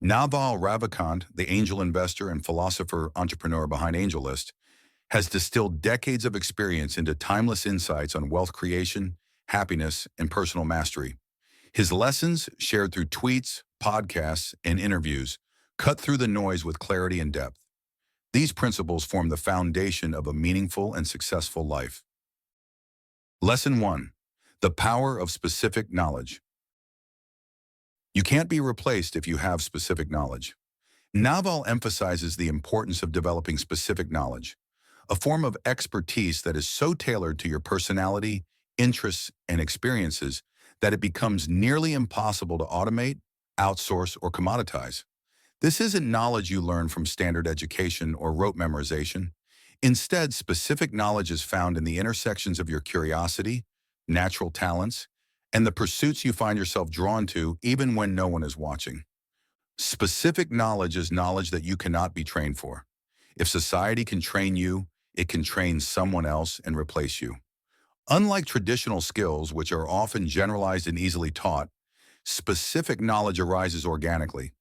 Naval Ravikant, the angel investor and philosopher entrepreneur behind AngelList, has distilled decades of experience into timeless insights on wealth creation, happiness, and personal mastery. His lessons, shared through tweets, podcasts, and interviews, cut through the noise with clarity and depth. These principles form the foundation of a meaningful and successful life. Lesson 1. The power of specific knowledge. You can't be replaced if you have specific knowledge. Naval emphasizes the importance of developing specific knowledge, a form of expertise that is so tailored to your personality, interests, and experiences that it becomes nearly impossible to automate, outsource, or commoditize. This isn't knowledge you learn from standard education or rote memorization. Instead, specific knowledge is found in the intersections of your curiosity, natural talents, and the pursuits you find yourself drawn to even when no one is watching. Specific knowledge is knowledge that you cannot be trained for. If society can train you, it can train someone else and replace you. Unlike traditional skills, which are often generalized and easily taught, specific knowledge arises organically.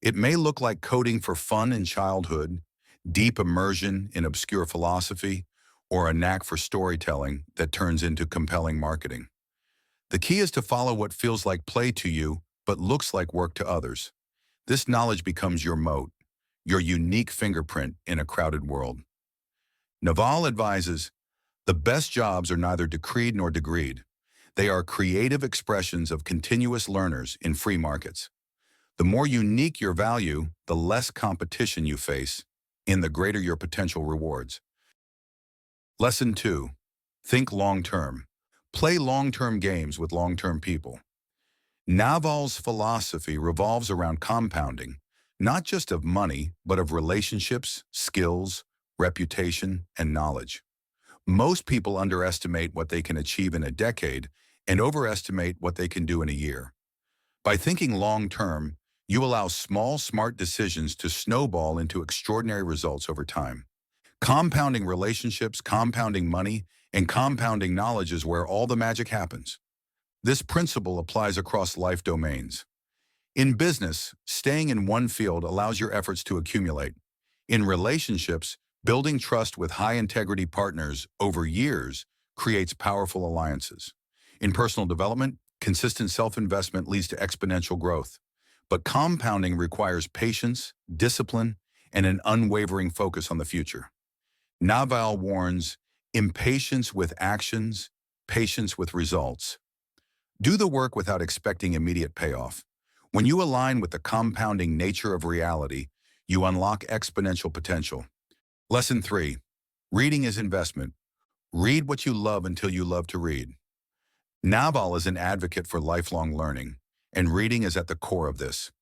It may look like coding for fun in childhood, deep immersion in obscure philosophy, or a knack for storytelling that turns into compelling marketing. The key is to follow what feels like play to you, but looks like work to others. This knowledge becomes your moat, your unique fingerprint in a crowded world. Naval advises, the best jobs are neither decreed nor degreed. They are creative expressions of continuous learners in free markets. The more unique your value, the less competition you face, and the greater your potential rewards. Lesson 2. Think long-term. Play long-term games with long-term people. Naval's philosophy revolves around compounding, not just of money, but of relationships, skills, reputation, and knowledge. Most people underestimate what they can achieve in a decade and overestimate what they can do in a year. By thinking long-term, you allow small, smart decisions to snowball into extraordinary results over time. Compounding relationships, compounding money, and compounding knowledge is where all the magic happens. This principle applies across life domains. In business, staying in one field allows your efforts to accumulate. In relationships, building trust with high-integrity partners over years creates powerful alliances. In personal development, consistent self-investment leads to exponential growth. But compounding requires patience, discipline, and an unwavering focus on the future. Naval warns, impatience with actions, patience with results. Do the work without expecting immediate payoff. When you align with the compounding nature of reality, you unlock exponential potential. Lesson 3. Reading is investment. Read what you love until you love to read. Naval is an advocate for lifelong learning, and reading is at the core of this.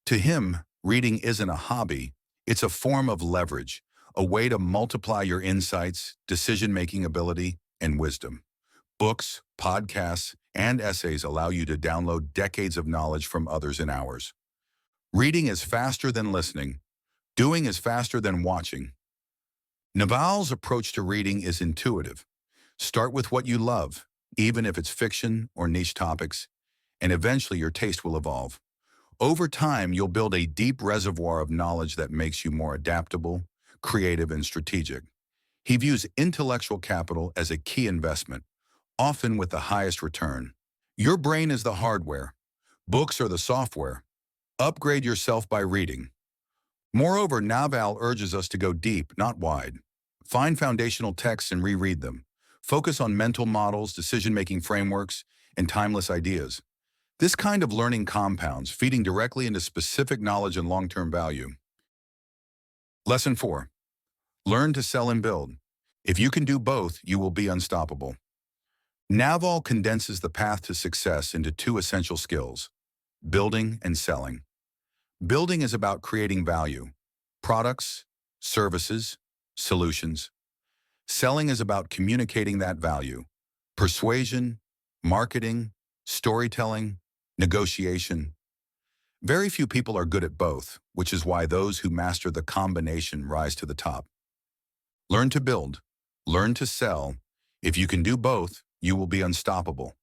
To him, reading isn't a hobby, it's a form of leverage, a way to multiply your insights, decision-making ability, and wisdom. Books, podcasts, and essays allow you to download decades of knowledge from others in hours. Reading is faster than listening. Doing is faster than watching. Naval's approach to reading is intuitive. Start with what you love, even if it's fiction or niche topics, and eventually your taste will evolve. Over time, you'll build a deep reservoir of knowledge that makes you more adaptable, creative, and strategic. He views intellectual capital as a key investment, often with the highest return. Your brain is the hardware. Books are the software. Upgrade yourself by reading. Moreover, Naval urges us to go deep, not wide. Find foundational texts and reread them. Focus on mental models, decision-making frameworks, and timeless ideas. This kind of learning compounds, feeding directly into specific knowledge and long-term value. Lesson 4. Learn to sell and build. If you can do both, you will be unstoppable. Naval condenses the path to success into two essential skills: building and selling. Building is about creating value, products, services, solutions. Selling is about communicating that value, persuasion, marketing, storytelling, negotiation. Very few people are good at both, which is why those who master the combination rise to the top. Learn to build, learn to sell. If you can do both, you will be unstoppable.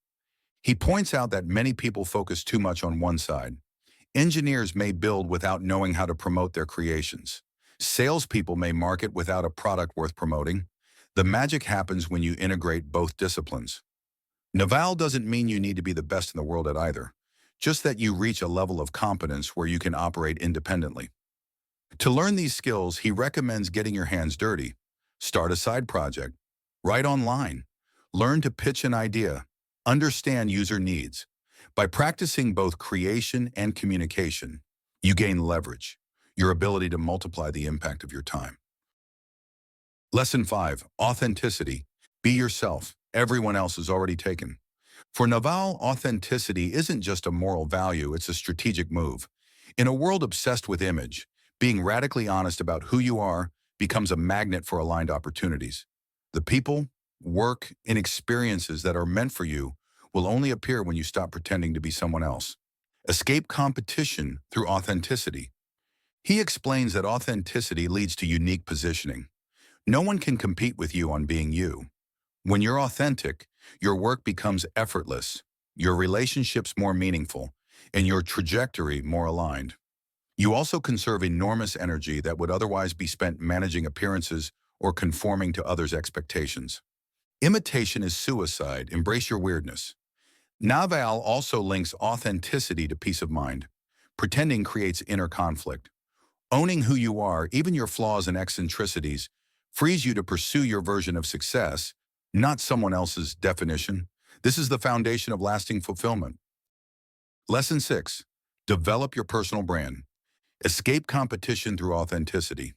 He points out that many people focus too much on one side. Engineers may build without knowing how to promote their creations. Salespeople may market without a product worth promoting. The magic happens when you integrate both disciplines. Naval doesn't mean you need to be the best in the world at either, just that you reach a level of competence where you can operate independently. To learn these skills, he recommends getting your hands dirty. Start a side project. Write online. Learn to pitch an idea. Understand user needs. By practicing both creation and communication, you gain leverage, your ability to multiply the impact of your time. Lesson 5, Authenticity. Be yourself. Everyone else is already taken. For Naval, authenticity isn't just a moral value, it's a strategic move. In a world obsessed with image, being radically honest about who you are becomes a magnet for aligned opportunities. The people, work, and experiences that are meant for you will only appear when you stop pretending to be someone else. Escape competition through authenticity. He explains that authenticity leads to unique positioning. No one can compete with you on being you. When you're authentic, your work becomes effortless, your relationships more meaningful, and your trajectory more aligned. You also conserve enormous energy that would otherwise be spent managing appearances or conforming to others' expectations. Imitation is suicide. Embrace your weirdness. Naval also links authenticity to peace of mind. Pretending creates inner conflict. Owning who you are, even your flaws and eccentricities, frees you to pursue your version of success, not someone else's definition. This is the foundation of lasting fulfillment. Lesson 6. Develop your personal brand. Escape competition through authenticity.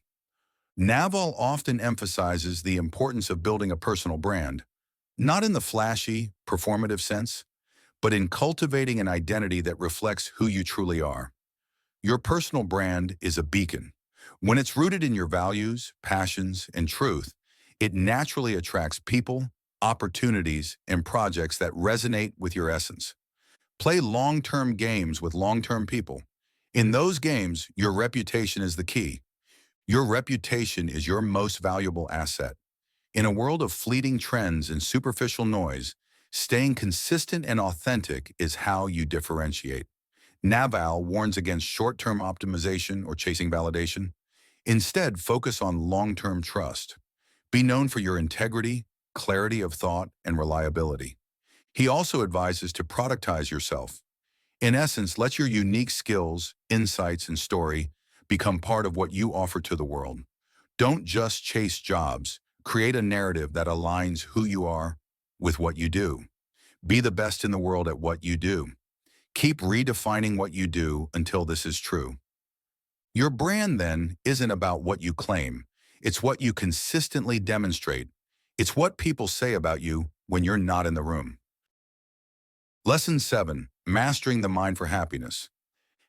Naval often emphasizes the importance of building a personal brand, not in the flashy, performative sense, but in cultivating an identity that reflects who you truly are. Your personal brand is a beacon. When it's rooted in your values, passions, and truth, it naturally attracts people, opportunities, and projects that resonate with your essence. Play long-term games with long-term people. In those games, your reputation is the key. Your reputation is your most valuable asset. In a world of fleeting trends and superficial noise, staying consistent and authentic is how you differentiate. Naval warns against short-term optimization or chasing validation. Instead, focus on long-term trust. Be known for your integrity, clarity of thought, and reliability. He also advises to productize yourself. In essence, let your unique skills, insights, and story become part of what you offer to the world. Don't just chase jobs. Create a narrative that aligns who you are with what you do. Be the best in the world at what you do. Keep redefining what you do until this is true. Your brand, then, isn't about what you claim. It's what you consistently demonstrate. It's what people say about you when you're not in the room. Lesson 7. Mastering the mind for happiness.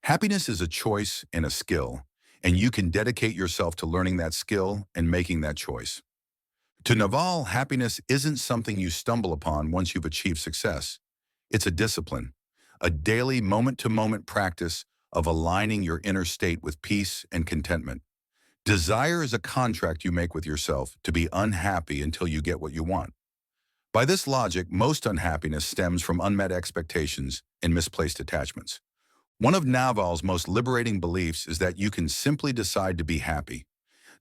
Happiness is a choice and a skill, and you can dedicate yourself to learning that skill and making that choice. To Naval, happiness isn't something you stumble upon once you've achieved success. It's a discipline, a daily moment-to-moment practice of aligning your inner state with peace and contentment. Desire is a contract you make with yourself to be unhappy until you get what you want. By this logic, most unhappiness stems from unmet expectations and misplaced attachments. One of Naval's most liberating beliefs is that you can simply decide to be happy,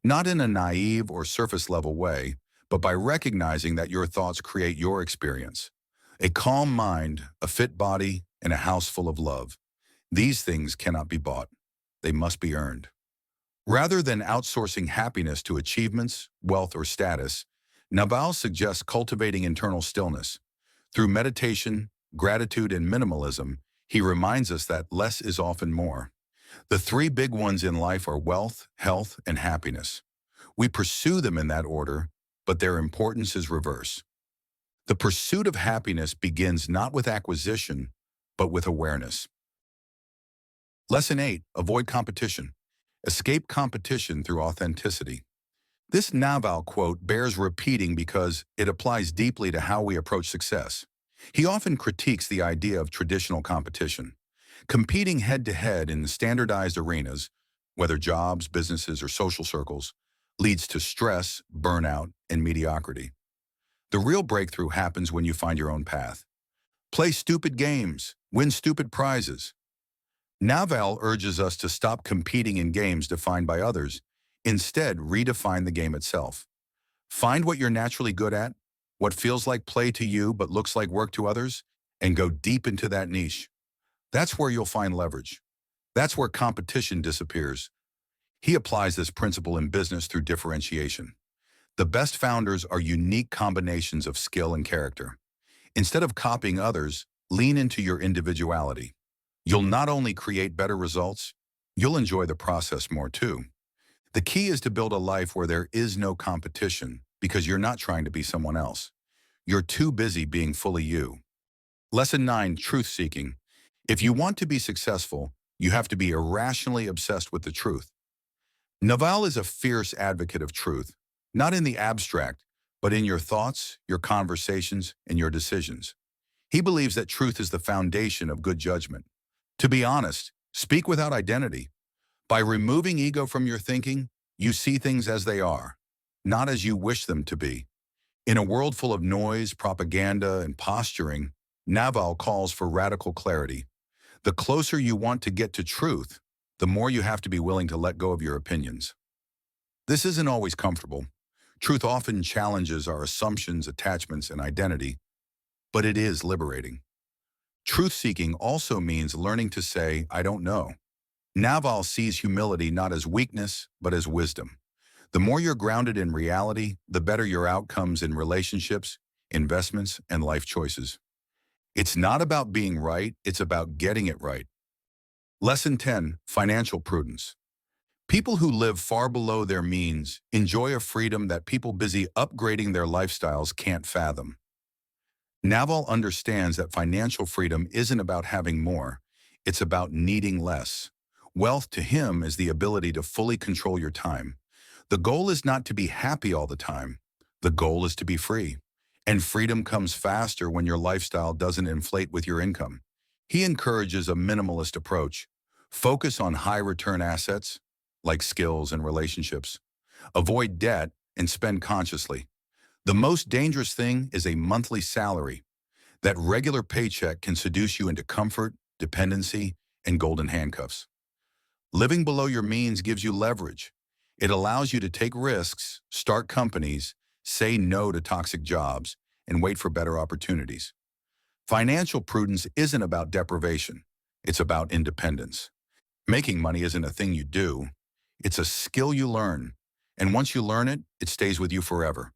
not in a naive or surface-level way, but by recognizing that your thoughts create your experience. A calm mind, a fit body, and a house full of love. These things cannot be bought. They must be earned. Rather than outsourcing happiness to achievements, wealth, or status, Naval suggests cultivating internal stillness. Through meditation, gratitude, and minimalism, he reminds us that less is often more. The three big ones in life are wealth, health, and happiness. We pursue them in that order, but their importance is reverse. The pursuit of happiness begins not with acquisition, but with awareness. Lesson 8. Avoid competition. Escape competition through authenticity. This Naval quote bears repeating because it applies deeply to how we approach success. He often critiques the idea of traditional competition. Competing head-to-head in standardized arenas, whether jobs, businesses, or social circles, leads to stress, burnout, and mediocrity. The real breakthrough happens when you find your own path. Play stupid games, win stupid prizes. Naval urges us to stop competing in games defined by others. Instead, redefine the game itself. Find what you're naturally good at, what feels like play to you but looks like work to others, and go deep into that niche. That's where you'll find leverage. That's where competition disappears. He applies this principle in business through differentiation. The best founders are unique combinations of skill and character. Instead of copying others, lean into your individuality. You'll not only create better results, you'll enjoy the process more too. The key is to build a life where there is no competition because you're not trying to be someone else. You're too busy being fully you. Lesson 9, truth-seeking. If you want to be successful, you have to be irrationally obsessed with the truth. Naval is a fierce advocate of truth, not in the abstract, but in your thoughts, your conversations, and your decisions. He believes that truth is the foundation of good judgment. To be honest, speak without identity. By removing ego from your thinking, you see things as they are, not as you wish them to be. In a world full of noise, propaganda, and posturing, Naval calls for radical clarity. The closer you want to get to truth, the more you have to be willing to let go of your opinions. This isn't always comfortable. Truth often challenges our assumptions, attachments, and identity, but it is liberating. Truth-seeking also means learning to say, I don't know. Naval sees humility not as weakness, but as wisdom. The more you're grounded in reality, the better your outcomes in relationships, investments, and life choices. It's not about being right, it's about getting it right. Lesson 10, financial prudence. People who live far below their means enjoy a freedom that people busy upgrading their lifestyles can't fathom. Naval understands that financial freedom isn't about having more, it's about needing less. Wealth to him is the ability to fully control your time. The goal is not to be happy all the time. The goal is to be free. And freedom comes faster when your lifestyle doesn't inflate with your income. He encourages a minimalist approach. Focus on high-return assets, like skills and relationships. Avoid debt and spend consciously. The most dangerous thing is a monthly salary. That regular paycheck can seduce you into comfort, dependency, and golden handcuffs. Living below your means gives you leverage. It allows you to take risks, start companies, say no to toxic jobs, and wait for better opportunities. Financial prudence isn't about deprivation. It's about independence. Making money isn't a thing you do. It's a skill you learn. And once you learn it, it stays with you forever.